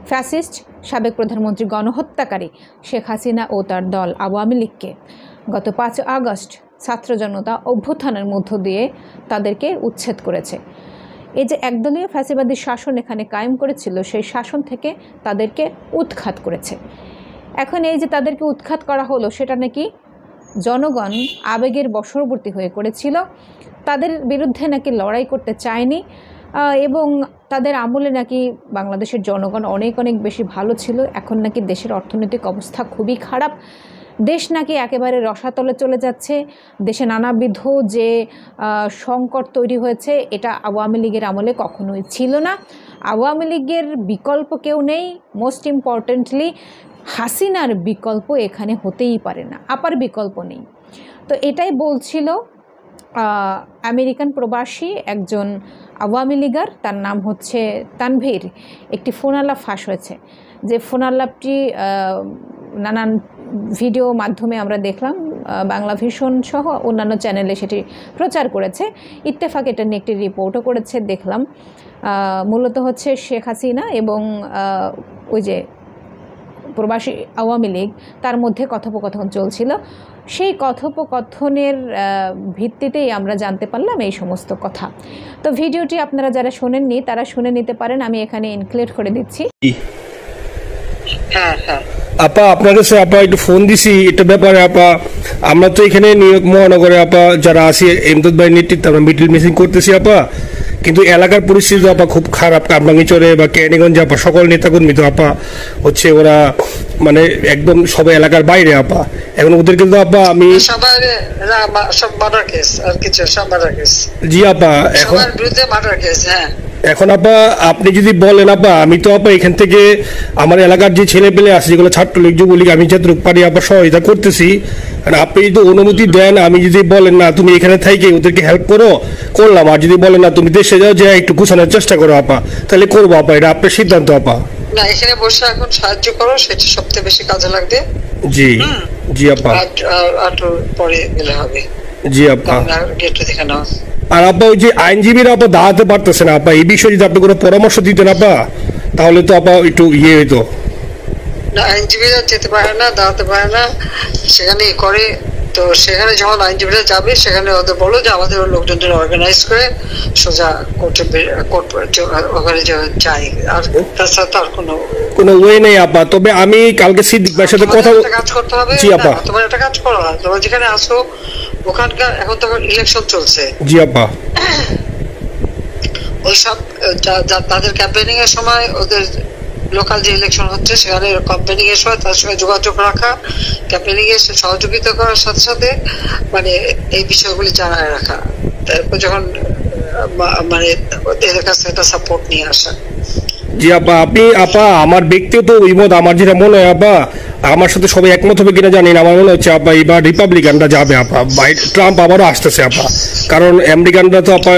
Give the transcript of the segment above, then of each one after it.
Fascist সাবেক প্রধানমন্ত্রী গণহত্যাকারী শেখ হাসিনা ও তার দল আওয়ামী লীগকে গত 5 আগস্ট ছাত্র জনতা অভ্যুত্থানের মধ্য দিয়ে তাদেরকে উচ্ছেদ করেছে। এই যে একদলীয় ফ্যাসিবাদী শাসন এখানে কায়েম করেছিল, সেই শাসন থেকে তাদেরকে উৎখাত করেছে। এখন এই যে তাদেরকে উৎখাত করা হলো, সেটা নাকি জনগণ আবেগের বশবর্তী হয়ে করেছিল, তাদের বিরুদ্ধে নাকি লড়াই করতে চায়নি, এবং তাদের আমলে নাকি বাংলাদেশের জনগণ অনেক অনেক বেশি ভালো ছিল। এখন নাকি দেশের অর্থনৈতিক অবস্থা খুবই খারাপ, দেশ নাকি একেবারে রসাতলে চলে যাচ্ছে, দেশে নানাবিধ যে সংকট তৈরি হয়েছে, এটা আওয়ামী লীগের আমলে কখনোই ছিল না। আওয়ামী লীগের বিকল্প কেউ নেই, মোস্ট ইম্পর্টেন্টলি হাসিনার বিকল্প এখানে হতেই পারে না, আপার বিকল্প নেই। তো এটাই বলছিল আমেরিকান প্রবাসী একজন আওয়ামী লীগার, তার নাম হচ্ছে তানভীর। একটি ফোন আলাপ ফাঁস হয়েছে, যে ফোন আলাপটি নানান ভিডিও মাধ্যমে আমরা দেখলাম, বাংলা ভিশন সহ অন্যান্য চ্যানেলে সেটি প্রচার করেছে। ইত্তেফাক এটা নিয়ে একটি রিপোর্টও করেছে, দেখলাম। মূলত হচ্ছে শেখ হাসিনা এবং ওই যে প্রবাসী আওয়ামী লীগ, তার মধ্যে কথোপকথন চলছিল। সেই কথোপকথনের ভিত্তিতেই আমরা জানতে পারলাম এই সমস্ত কথা। তো ভিডিওটি আপনারা যারা শোনেননি তারা শুনে নিতে পারেন, আমি এখানে ইনক্লুড করে দিচ্ছি। আপা আপনার কাছে আপা একটু ফোন দিছি এটা ব্যাপারে। আপা আমরা তো এখানে নিউ ইয়র্ক মহানগরে আপা যারা আছি এমদাদ ভাই নেতৃত্বে আমরা মিডিল মিসিং করতেছি আপা, কিন্তু এলাকার পরিস্থিতি আপা খুব খারাপ। কামরাঙ্গীচরে বা ক্যানিগঞ্জে আপা সকল নেতাকর্মী তো আপা হচ্ছে ওরা মানে একদম সবাই এলাকার বাইরে আপা। এখন ওদের কিন্তু আপা আমি জি আপা এখন আপা আপনি যদি বলেন আপা, আমি তো আপা এখান থেকে আমার এলাকার যে ছেলে পেলে আছে যেগুলো ছাত্রলীগ যুবলীগ, আমি যতটুকু পারি আপা সহায়তা করতেছি। আপনি যদি অনুমতি দেন, আমি যদি বলেন না তুমি এখানে থেকে ওদেরকে হেল্প করো, করলাম। আর যদি বলেন না তুমি দেশে যাও, যে একটু গুছানোর চেষ্টা করো আপা, তাহলে করবো আপা। এটা আপনার সিদ্ধান্ত আপা। না, এখানে বসে এখন সাহায্য করো, সেটা সবচেয়ে বেশি কাজে লাগবে। জি জি আপা, আর পরে গেলে হবে। জি আপা। গেটটা দেখে নাও। আর আপা ওই যে আইনজীবীরা আপা দাঁড়াতে পারতেছে না আপা, এই বিষয়ে যদি আপনি কোনো পরামর্শ দিতেন আপা, তাহলে তো আপা একটু ইয়ে হইতো। না, আইনজীবীরা যেতে পারে না, দাঁড়াতে পারে না, সেখানে করে। তো সেখানে যখন আইনজীবীরা যাবে, সেখানে ওদের বলো যে আমাদের লোকজনদের অর্গানাইজ করে সোজা কোর্টে ওখানে যাই। আর তাছাড়া তো আর কোনো ওয়ে নেই আপা। তবে আমি কালকে সিদ্দিক ভাইয়ের সাথে কথা কাজ করতে হবে। জি আপা, তোমার একটা কাজ করো, তোমার যেখানে আসো ওখানকার এখন তো ইলেকশন চলছে। জি আপা। ওইসব তাদের ক্যাম্পেনিং এর সময় ওদের লোকাল যে ইলেকশন হচ্ছে সেখানে ক্যাম্পেনিং এর সময় তার সঙ্গে যোগাযোগ রাখা, ক্যাম্পেনিং এর সহযোগিতা করার সাথে সাথে মানে এই বিষয়গুলি জানায় রাখা, তারপর যখন মানে ওদের কাছে একটা সাপোর্ট নিয়ে আসা। জি আপা। আপনি আপা আমার ব্যক্তিগত অভিমত, আমার যেটা মনে হয় আপা, আমার সাথে সবাই একমত হবে কিনা জানি না, আমার মনে হচ্ছে আপা এবার রিপাবলিকানরা যাবে আপা। ট্রাম্প আবারও আসতেছে আপা, কারণ আমেরিকানরা তো আপা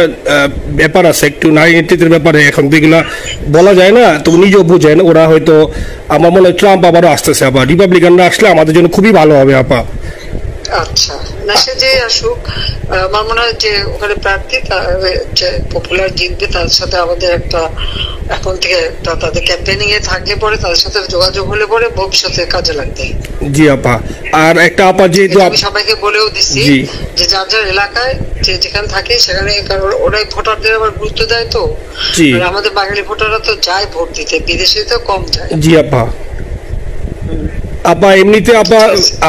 ব্যাপার আছে একটু নারী নেতৃত্বের ব্যাপারে, এখন তো এগুলা বলা যায় না, তো নিজেও বুঝেন ওরা হয়তো। আমার মনে হয় ট্রাম্প আবারও আসতেছে আপা, রিপাবলিকানরা আসলে আমাদের জন্য খুবই ভালো হবে আপা। আচ্ছা, না সে যে আসুক, আমার মনে হয় যে ওখানে প্রার্থী যে পপুলার জিতবে, তার সাথে আমাদের একটা এখন থেকে তাদের ক্যাম্পেনিং এ থাকলে পরে তাদের সাথে যোগাযোগ হলে পরে ভবিষ্যতে কাজে লাগবে। জি আপা। আর একটা আপা যেহেতু আমি সবাইকে বলেও দিচ্ছি যে যার যার এলাকায় যে যেখানে থাকে সেখানে, কারণ ওরাই ভোটারদের আবার গুরুত্ব দেয়। তো আমাদের বাঙালি ভোটাররা তো যায় ভোট দিতে, বিদেশে তো কম যায়। জি আপা। আপা এমনিতে আপা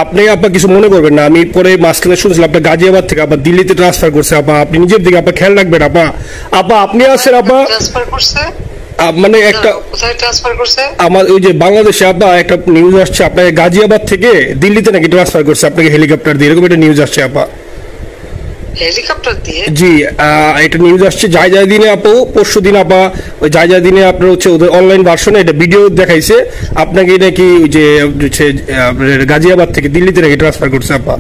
আপনি আপা কিছু মনে করবেন না, আমি পরে মাঝখানে শুনছিলাম আপনার গাজিয়াবাদ থেকে আপা দিল্লিতে ট্রান্সফার করছে আপা, আপনি নিজের দিকে আপা খেয়াল রাখবেন আপা। আপা আপনি আছেন আপা, ট্রান্সফার করছে মানে একটা কোথায় ট্রান্সফার করছে আমার ওই যে বাংলাদেশে আপা একটা নিউজ আসছে আপনাকে গাজিয়াবাদ থেকে দিল্লিতে নাকি ট্রান্সফার করছে আপনাকে হেলিকপ্টার দিয়ে, এরকম একটা নিউজ আসছে আপা। হেলিকপ্টার দিয়ে? জি, এটা নিউজ আসছে জায়জা দিনে আপু, পরশু দিন আপা ওই জায়জা দিনে আপনার হচ্ছে ওদের অনলাইন ভার্সনে এটা ভিডিও দেখাইছে আপনাকে নাকি ওই যে গাজিয়াবাদ থেকে দিল্লিতে নাকি ট্রান্সফার করছে আপা।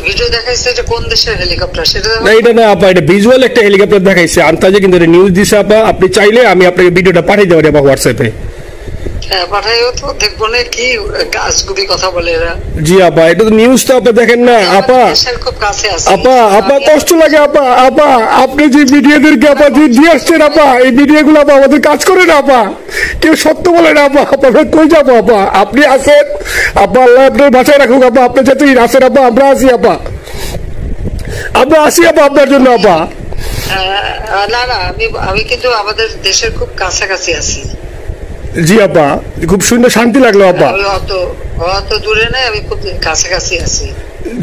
ভিডিও দেখাইছে যে কোন দেশের হেলিকপ্টার সেটা না, এটা না আপা, এটা ভিজুয়াল একটা হেলিকপ্টার দেখাইছে আন্তাজে, কিন্তু এটা নিউজ দিছে আপা। আপনি চাইলে আমি আপনাকে ভিডিওটা পাঠিয়ে দেবো আপা হোয়াটসঅ্যাপে। পাঠাইও তো, দেখবো না কি গাছগুবি কথা বলে এরা। জি আপা, এটা তো নিউজ তো আপনি দেখেন না আপা। খুব কাছে আছে আপা, আপা কষ্ট লাগে আপা। আপা আপনি যে মিডিয়াদেরকে আপা যে দিয়ে আসছেন আপা, এই মিডিয়াগুলো আপা আমাদের কাজ করে না আপা, কেউ সত্য বলে না আপা। আপনারা কই যাবো আপা? আপনি আছেন আপা, আল্লাহ আপনার বাসায় রাখুক আপা। আপনি যতই আছেন আপা, আমরা আছি আপা, আমরা আসি আপা আপনার জন্য আপা। না না, আমি কিন্তু আমাদের দেশের খুব কাছাকাছি আছি। জি আপা, খুব সুন্দর, শান্তি লাগলো আপা। আমি অত দূরে নাই, আমি খুব কাছাকাছি আছি।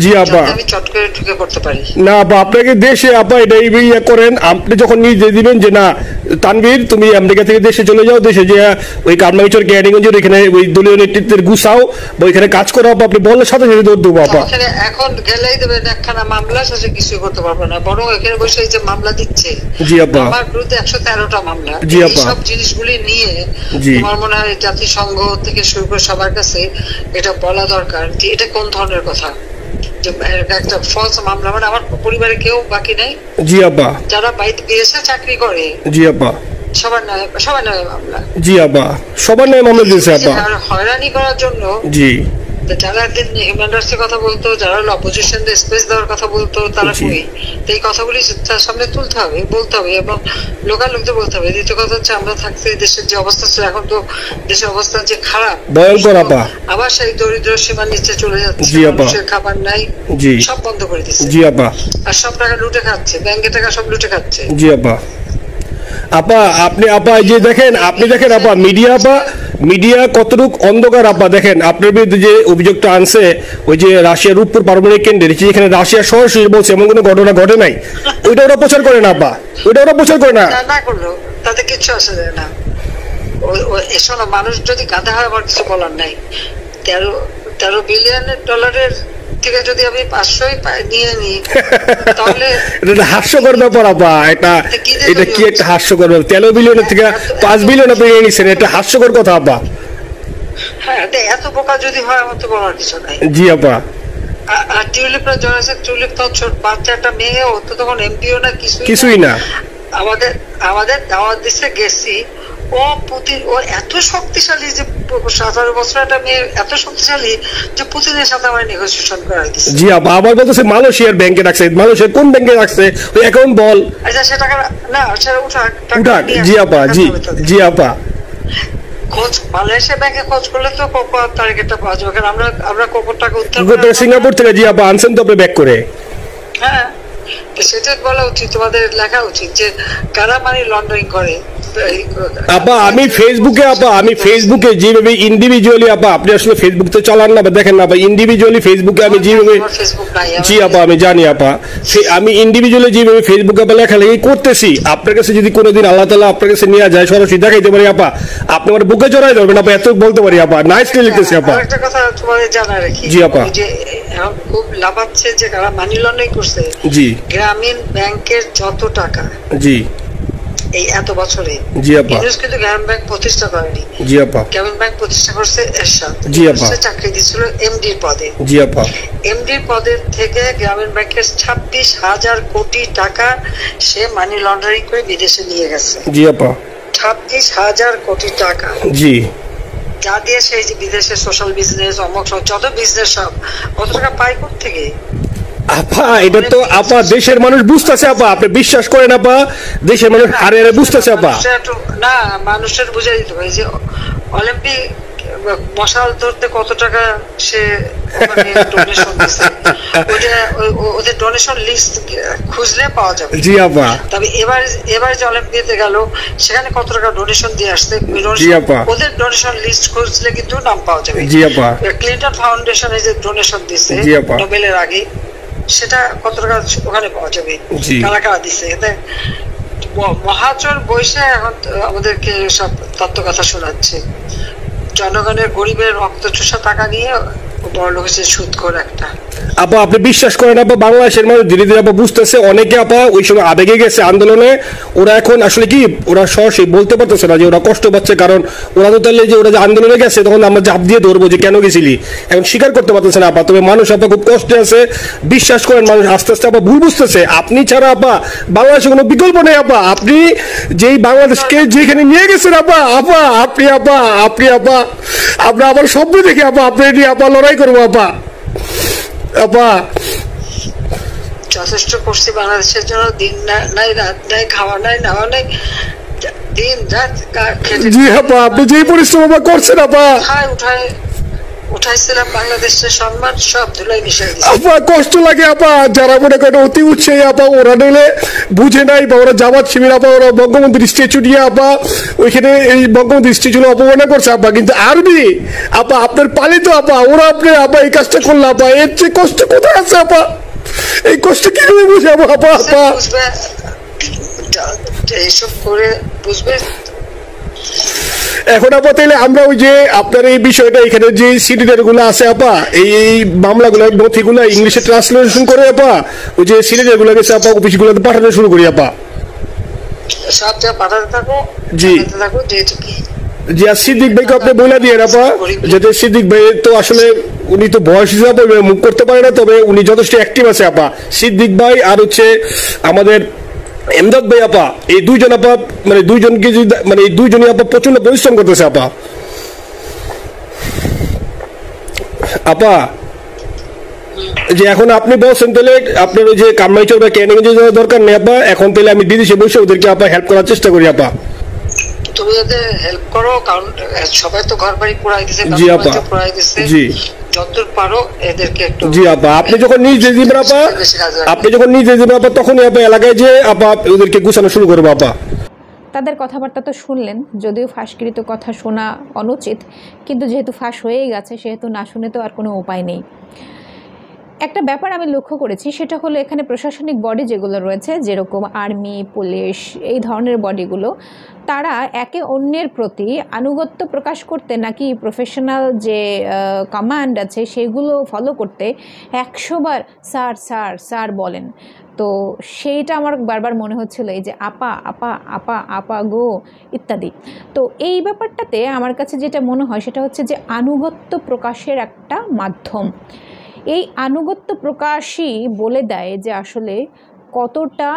জি আপা, আমি চট করে ঢুকে পড়তে পারি না আপা, আপনাকে দেশে আপা এটা ইয়ে করেন। আপনি যখন নিজে দিবেন যে না তানভীর তুমি আমেরিকা থেকে দেশে চলে যাও, দেশে যে ওই কারমাইচর ক্যারিগঞ্জের এখানে ওই দলীয় নেতৃত্বের গুছাও বা ওইখানে কাজ করো আপা, আপনি বলার সাথে সাথে দৌড় দেবো আপা। এখন গেলেই দেবেন একখানা মামলা, শেষে কিছুই করতে পারবে না, বরং এখানে বসে যে মামলা দিচ্ছে। জি আপা, আমার বিরুদ্ধে 113টা মামলা। জি আপা, সব জিনিসগুলি নিয়ে আমার মনে হয় জাতিসংঘ থেকে শুরু করে সবার কাছে এটা বলা দরকার যে এটা কোন ধরনের কথা, যে একটা ফলস মামলা। মানে আমার পরিবারে কেউ বাকি নাই। জি আপা, যারা বাইরে বিদেশে চাকরি করে, জি আপা, সবার নামে মামলা। জি আপা, সবার নামে মামলা দিয়েছে আপা। হয়রানি করার জন্য জি, যারা একদিন হিউম্যান রাইটসের কথা বলতো, যারা অপোজিশনদের স্পেস দেওয়ার কথা বলতো, তারা কই? এই কথাগুলি তার সামনে তুলতে হবে, বলতে হবে, এবং লোকাল লোকদের বলতে হবে। দ্বিতীয় কথা হচ্ছে, আমরা থাকতে দেশের যে অবস্থা ছিল, এখন তো দেশের অবস্থা যে খারাপ, ভয়ঙ্কর আপা। আবার সেই দরিদ্র সীমার নিচে চলে যাচ্ছে, মানুষের খাবার নাই, সব বন্ধ করে দিচ্ছে। জি আপা, আর সব টাকা লুটে খাচ্ছে, ব্যাংকের টাকা সব লুটে খাচ্ছে। জি আপা। আপা আপনি আপা যে দেখেন, আপনি দেখেন আপা মিডিয়া, আপা মিডিয়া কতটুক অন্ধকার আপা। দেখেন আপনার বিরুদ্ধে যে অভিযোগটা আনছে ওই যে রাশিয়ার রূপপুর পারমাণবিক কেন্দ্রে, যেখানে রাশিয়া সরাসরি বলছে এমন কোনো ঘটনা ঘটে নাই, ওইটা ওরা প্রচার করে না আপা, ওইটা ওরা প্রচার করে না। না করলো তাতে কিচ্ছু আসে যায় না। শোনো, মানুষ যদি গাধা হয় আমার কিছু বলার নাই। 13 বিলিয়ন ডলারের থেকে যদি আমি 500 নিয়ে নিই, তাহলে এটা হাস্যকর ব্যাপার আপা। এটা কি একটা হাস্যকর ব্যাপার? 13 বিলিয়নের থেকে 5 বিলিয়ন আপনি নিয়ে নিচ্ছেন, এটা হাস্যকর কথা আপা। হ্যাঁ, এত বোকা যদি হয় আমার তো বলার কিছু নাই। জি আপা। আর টিউলিপরা জড়াইছে, টিউলিপ তো ছোট বাচ্চা একটা মেয়ে, ও তো তখন এমপিও না, কিছুই না। আমাদের দাওয়াত দিচ্ছে, গেছি। ও এত শক্তিশালী যে 17 বছর একটা মেয়ে এত শক্তিশালী যে পুতিনের সাথে আমার নেগোসিয়েশন করাই দিচ্ছে। জি আপা, আবার বলতেছে মালয়েশিয়ার ব্যাংকে রাখছে। মালয়েশিয়ার কোন ব্যাংকে রাখছে ওই অ্যাকাউন্ট বল। আচ্ছা, সে টাকা না, সেটা উঠাক। জি আপা, জি আপা। খোঁজ মালয়েশিয়া ব্যাংকে খোঁজ করলে তো কোকো টার্গেটটা পাওয়া যাবে, কারণ আমরা কোকোর টাকা উদ্ধার করে সিঙ্গাপুর থেকে। জি আপা, আনছেন তো আপনি ব্যাক করে। হ্যাঁ, সেটা বলা উচিত, তোমাদের লেখা উচিত যে কারা মানি লন্ডারিং করে। আপা আমি ফেসবুকে যেভাবে ইন্ডিভিজুয়ালি, আপা আপনি আসলে ফেসবুক তো চালান না, দেখেন না আপা, ইন্ডিভিজুয়ালি ফেসবুকে আমি যেভাবে, জি আপা আমি জানি আপা, আমি ইন্ডিভিজুয়ালি যেভাবে ফেসবুকে আপা লেখালেখি করতেছি, আপনার কাছে যদি কোনোদিন আল্লাহ তাআলা আপনার কাছে নিয়ে যায়, সরাসরি দেখাইতে পারি আপা, আপনি আমার বুকে জড়াই ধরবেন আপা, এত বলতে পারি আপা। নাইসলি লিখতেছি আপা। একটা কথা তোমাদের জানা রাখি, জি আপা, যে খুব লাভাচ্ছে যে কারা মানি লন্ডারিং করছে। জি, গ্রামীণ ব্যাংকের যত টাকা, জি এই এত বছরে, জি আপা, কিন্তু গ্রামীণ ব্যাংক প্রতিষ্ঠা করেনি। জি আপা, গ্রামীণ ব্যাংক প্রতিষ্ঠা করছে এরশাদ। জি আপা, চাকরি দিয়েছিল এমডির পদে। জি আপা, এমডির পদের থেকে গ্রামীণ ব্যাংকের 26,000 কোটি টাকা সে মানি লন্ডারিং করে বিদেশে নিয়ে গেছে। জি আপা, 26,000 কোটি টাকা। জি, যা দিয়ে সেই যে বিদেশে সোশ্যাল বিজনেস, অমক যত বিজনেস, সব কত টাকা পায় থেকে। আপা এটা তো আপা দেশের মানুষ বুঝতেছে আপা, আপনি বিশ্বাস করেন আপা, দেশের মানুষ হারে হারে বুঝতেছে আপা। না, মানুষের বুঝে দিতে হবে যে অলিম্পিক মশাল ধরতে কত টাকা সে ডোনেশন দিচ্ছে, ওদের ডোনেশন লিস্ট খুঁজলে পাওয়া যাবে। জি আপা, তবে এবার যে অলিম্পিয়াতে গেল, সেখানে কত টাকা ডোনেশন দিয়ে আসছে, ওদের ডোনেশন লিস্ট খুঁজলে কিন্তু নাম পাওয়া যাবে। জি আপা, ক্লিন্টন ফাউন্ডেশনে যে ডোনেশন দিচ্ছে নোবেলের আগে, সেটা কত টাকা ওখানে পাওয়া যাবে, কারা কারা দিচ্ছে। এতে মহাচর বৈশে এখন আমাদেরকে সব তত্ত্ব কথা শোনাচ্ছে। জনগণের, গরিবের রক্ত চোষা টাকা নিয়ে বড় লোক হচ্ছে সুদখোর একটা। আপা আপনি বিশ্বাস করেন আপা, বাংলাদেশের মানুষ ধীরে ধীরে আপা বুঝতেছে, অনেকে আপা ওই সময় আবেগে গেছে আন্দোলনে, ওরা এখন আসলে কি ওরা সরাসরি বলতে পারতেছে না যে ওরা কষ্ট পাচ্ছে, কারণ ওরা তো তাহলে যে ওরা যে আন্দোলনে গেছে তখন আমরা জাপ দিয়ে ধরবো যে কেন গেছিলি, এখন স্বীকার করতে পারতেছে না আপা। তবে মানুষ আপা খুব কষ্টে আছে, বিশ্বাস করেন মানুষ আস্তে আস্তে আপা ভুল বুঝতেছে। আপনি ছাড়া আপা বাংলাদেশের কোনো বিকল্প নেই আপা, আপনি যেই বাংলাদেশকে যেখানে নিয়ে গেছেন আপা, আপা আপনি আমরা আবার স্বপ্ন দেখে আপা আপনি নিয়ে আপা লড়াই করবো আপা। আপা যথেষ্ট করছি বাংলাদেশের জন্য, দিন নাই রাত নাই, খাওয়া নাই নাওয়া নাই, দিন রাত খেটে। জি আপা, আপনি যে পরিশ্রম আপা করছেন আপা, উঠাইছিলাম বাংলাদেশের সম্মান সব ধুলাই মিশাই দিয়েছে আপা। কষ্ট লাগে আপা, যারা মনে করেন অতি উৎসাহী আপা, ওরা নিলে বুঝে নাই বা ওরা জামাত শিবির আপা, ওরা বঙ্গবন্ধুর স্ট্যাচু নিয়ে আপা ওইখানে এই বঙ্গবন্ধুর স্ট্যাচু অপমাননা করছে আপা, কিন্তু আর্মি আপা আপনার পালিত আপা, ওরা আপনি আপা এই কাজটা করলো আপা, এর চেয়ে কষ্ট কোথায় আছে আপা? এই কষ্ট কিভাবে বুঝে আপা? আপা আপা বুঝবে, এইসব করে বুঝবে। এখন আপা তাইলে আমরা ওই যে আপনার এই বিষয়টা এখানে যে সিডিআর গুলো আছে আপা, এই মামলাগুলো নথিগুলো ইংলিশে ট্রান্সলেশন করে আপা ওই যে সিডিআর গুলো গেছে আপা অফিসগুলোতে পাঠানো শুরু করি আপা। সব যা পাঠাতে থাকো, জি থাকো, যেহেতু কি জি। আর সিদ্দিক ভাইকে আপনি বলে দিয়ে আপা, যাতে সিদ্দিক ভাই তো আসলে উনি তো বয়স হিসাবে মুখ করতে পারে না, তবে উনি যথেষ্ট অ্যাক্টিভ আছে আপা। সিদ্দিক ভাই আর হচ্ছে আমাদের এমদাদ ভাই আপা, এই দুইজন আপা মানে দুইজনকে মানে এই দুইজনই আপা প্রচন্ড পরিশ্রম করতেছে আপা। আপা যে এখন আপনি বলছেন তাহলে আপনার ওই যে কামাইচর বা ক্যানিং যাওয়ার দরকার নেই আপা, এখন তাহলে আমি বিদেশে বসে ওদেরকে আপা হেল্প করার চেষ্টা করি আপা। তুমি ওদের হেল্প করো, কারণ সবাই তো ঘর বাড়ি পুরাই দিছে, জি আপা, জি যতদূর পারো এদেরকে একটু। জি আপা, আপনি যখন নিজে দিবেন আপা, তখনই আপা এলাকায় যে আপা ওদেরকে গুছানো শুরু করবো আপা। তাদের কথাবার্তা তো শুনলেন, যদিও ফাঁসকৃত কথা শোনা অনুচিত, কিন্তু যেহেতু ফাঁস হয়েই গেছে সেহেতু না শুনে তো আর কোনো উপায় নেই। একটা ব্যাপার আমি লক্ষ্য করেছি, সেটা হলো এখানে প্রশাসনিক বডি যেগুলো রয়েছে, যেরকম আর্মি, পুলিশ, এই ধরনের বডিগুলো, তারা একে অন্যের প্রতি আনুগত্য প্রকাশ করতে নাকি প্রফেশনাল যে কমান্ড আছে সেগুলো ফলো করতে 100 বার স্যার স্যার স্যার বলেন। তো সেইটা আমার বারবার মনে হচ্ছিল, এই যে আপা আপা আপা আপা গো ইত্যাদি। তো এই ব্যাপারটাতে আমার কাছে যেটা মনে হয় সেটা হচ্ছে যে আনুগত্য প্রকাশের একটা মাধ্যম। এই আনুগত্য প্রকাশই বলে দেয় যে আসলে কতটা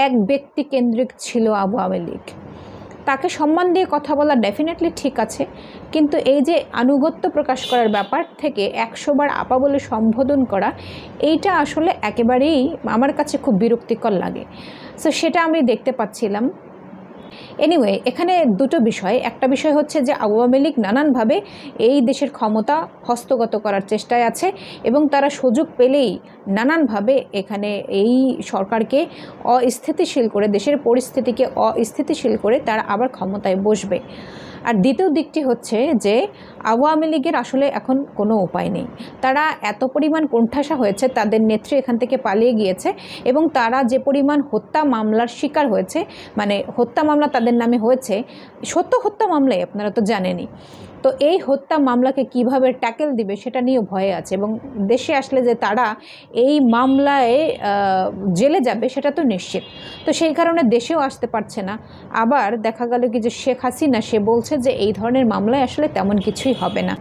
এক ব্যক্তি কেন্দ্রিক ছিল আওয়ামী লীগ। তাকে সম্মান দিয়ে কথা বলা ডেফিনেটলি ঠিক আছে, কিন্তু এই যে আনুগত্য প্রকাশ করার ব্যাপার থেকে 100 বার আপা বলে সম্বোধন করা, এইটা আসলে একেবারেই আমার কাছে খুব বিরক্তিকর লাগে। সো সেটা আমি দেখতে পাচ্ছিলাম। এনিওয়ে, এখানে দুটো বিষয়। একটা বিষয় হচ্ছে যে আওয়ামী লীগ নানানভাবে এই দেশের ক্ষমতা হস্তগত করার চেষ্টায় আছে এবং তারা সুযোগ পেলেই নানানভাবে এখানে এই সরকারকে অস্থিতিশীল করে, দেশের পরিস্থিতিকে অস্থিতিশীল করে তারা আবার ক্ষমতায় বসবে। আর দ্বিতীয় দিকটি হচ্ছে যে আওয়ামী লীগের আসলে এখন কোনো উপায় নেই। তারা এত পরিমাণ কোণঠাসা হয়েছে, তাদের নেত্রী এখান থেকে পালিয়ে গিয়েছে এবং তারা যে পরিমাণ হত্যা মামলার শিকার হয়েছে, মানে হত্যা মামলা তাদের নামে হয়েছে, সত্য হত্যা মামলাই, আপনারা তো জানেনই। তো এই হত্যা মামলাকে কিভাবে ট্যাকেল দিবে সেটা নিয়েও ভয়ে আছে এবং দেশে আসলে যে তারা এই মামলায় জেলে যাবে সেটা তো নিশ্চিত। তো সেই কারণে দেশেও আসতে পারছে না। আবার দেখা গেল কি যে শেখ হাসিনা সে বলছে যে এই ধরনের মামলায় আসলে তেমন কিছুই হবে না।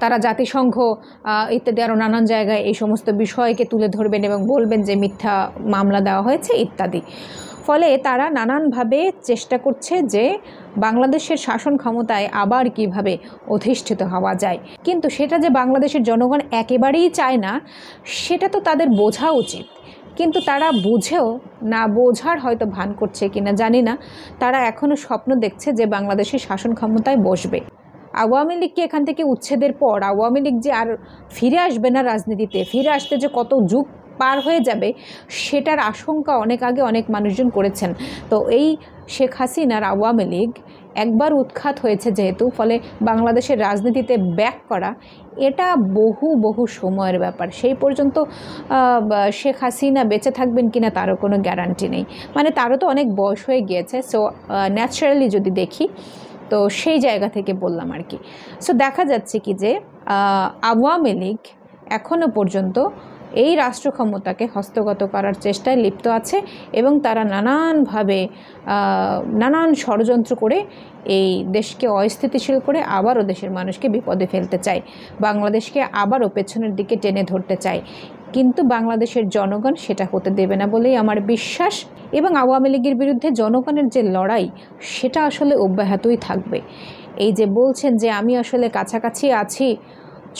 তারা জাতিসংঘ ইত্যাদি আরও নানান জায়গায় এই সমস্ত বিষয়কে তুলে ধরবেন এবং বলবেন যে মিথ্যা মামলা দেওয়া হয়েছে ইত্যাদি। ফলে তারা নানানভাবে চেষ্টা করছে যে বাংলাদেশের শাসন ক্ষমতায় আবার কিভাবে অধিষ্ঠিত হওয়া যায়, কিন্তু সেটা যে বাংলাদেশের জনগণ একেবারেই চায় না সেটা তো তাদের বোঝা উচিত। কিন্তু তারা বুঝেও না বোঝার হয়তো ভান করছে কিনা জানি না, তারা এখনও স্বপ্ন দেখছে যে বাংলাদেশের শাসন ক্ষমতায় বসবে। আওয়ামী লীগকে এখান থেকে উচ্ছেদের পর আওয়ামী লীগ যে আর ফিরে আসবে না রাজনীতিতে, ফিরে আসতে যে কত যুগ পার হয়ে যাবে সেটার আশঙ্কা অনেক আগে অনেক মানুষজন করেছেন। তো এই শেখ হাসিনার আওয়ামী লীগ একবার উৎখাত হয়েছে যেহেতু, ফলে বাংলাদেশের রাজনীতিতে ব্যাক করা এটা বহু সময়ের ব্যাপার। সেই পর্যন্ত শেখ হাসিনা বেঁচে থাকবেন কিনা তারও কোনো গ্যারান্টি নেই, মানে তারও তো অনেক বয়স হয়ে গিয়েছে। সো ন্যাচারালি যদি দেখি তো সেই জায়গা থেকে বললাম আর কি। সো দেখা যাচ্ছে কি যে আওয়ামী লীগ এখনও পর্যন্ত এই রাষ্ট্র ক্ষমতাকে হস্তগত করার চেষ্টায় লিপ্ত আছে এবং তারা নানানভাবে নানান ষড়যন্ত্র করে এই দেশকে অস্থিতিশীল করে আবারও দেশের মানুষকে বিপদে ফেলতে চায়, বাংলাদেশকে আবারও পেছনের দিকে টেনে ধরতে চায়। কিন্তু বাংলাদেশের জনগণ সেটা হতে দেবে না বলেই আমার বিশ্বাস, এবং আওয়ামী লীগের বিরুদ্ধে জনগণের যে লড়াই সেটা আসলে অব্যাহতই থাকবে। এই যে বলছেন যে আমি আসলে কাছাকাছি আছি,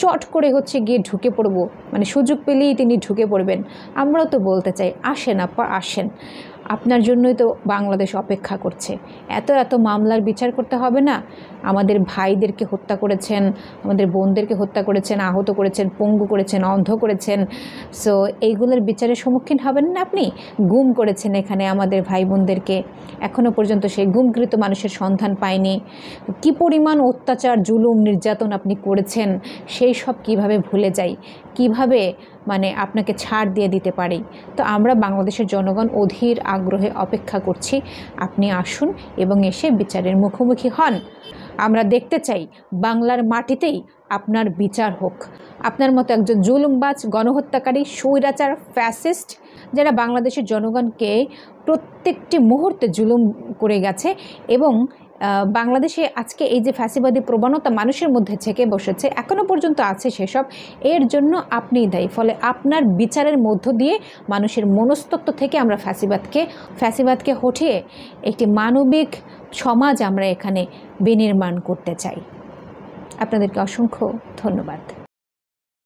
চট করে গিয়ে ঢুকে পড়ব, মানে সুযোগ পেলেই তিনি ঢুকে পড়বেন, আমরাও তো বলতে চাই আসেন আপা আসেন, আপনার জন্যই তো বাংলাদেশ অপেক্ষা করছে। এত এত মামলার বিচার করতে হবে না? আমাদের ভাইদেরকে হত্যা করেছেন, আমাদের বোনদেরকে হত্যা করেছেন, আহত করেছেন, পঙ্গু করেছেন, অন্ধ করেছেন। সো এইগুলোর বিচারের সম্মুখীন হবেন না আপনি? গুম করেছেন এখানে আমাদের ভাই বোনদেরকে, এখনও পর্যন্ত সেই গুমকৃত মানুষের সন্ধান পায়নি। কি পরিমাণ অত্যাচার, জুলুম, নির্যাতন আপনি করেছেন সেই সব কিভাবে ভুলে যাই, কিভাবে মানে আপনাকে ছাড় দিয়ে দিতে পারি? তো আমরা বাংলাদেশের জনগণ অধীর আগ্রহে অপেক্ষা করছি, আপনি আসুন এবং এসে বিচারের মুখোমুখি হন। আমরা দেখতে চাই বাংলার মাটিতেই আপনার বিচার হোক। আপনার মতো একজন জুলুমবাজ, গণহত্যাকারী, স্বৈরাচার, ফ্যাসিস্ট, যারা বাংলাদেশের জনগণকে প্রত্যেকটি মুহূর্তে জুলুম করে গেছে এবং বাংলাদেশে আজকে এই যে ফ্যাসিবাদী প্রবণতা মানুষের মধ্যে ছেকে বসেছে, এখনও পর্যন্ত আছে সেসব, এর জন্য আপনিই দায়ী। ফলে আপনার বিচারের মধ্য দিয়ে মানুষের মনস্তত্ত্ব থেকে আমরা ফ্যাসিবাদকে হটিয়ে একটি মানবিক সমাজ আমরা এখানে বিনির্মাণ করতে চাই। আপনাদেরকে অসংখ্য ধন্যবাদ।